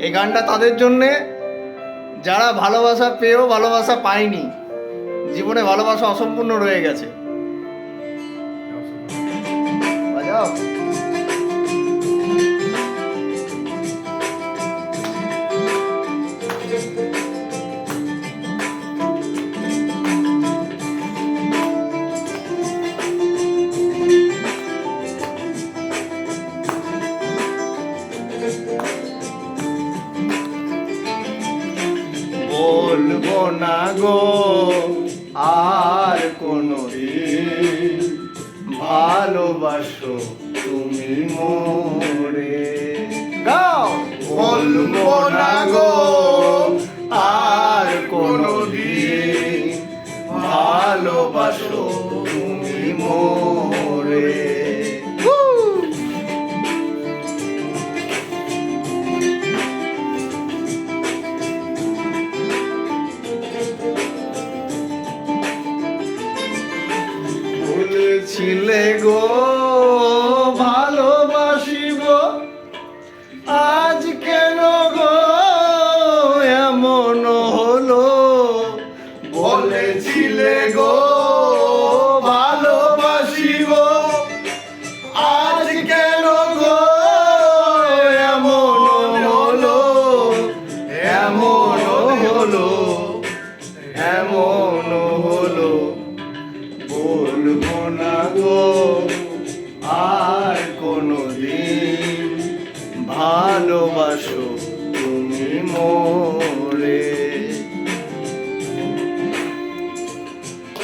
এই গানটা তাদের জন্যে যারা ভালোবাসা পেয়েও ভালোবাসা পায়নি, জীবনে ভালোবাসা অসম্পূর্ণ রয়ে গেছে। বাজাও। বলবো না গো আর কোনদিন ভালোবাসো তুমি মোরে। গাও। বলবো না গো আর কোনদিন ভালোবাসো তুমি মোরে। বলেছিলে গো ভালোবাসিব, আজ কেন গো এমন হলো। বলেছিলে গো ভালোবাসিব, আজ কেন গো এমন হলো, এমন হলো, এমন হলো। বলবো না গো আর কোনদিন ভালোবাসো তুমি মোরে।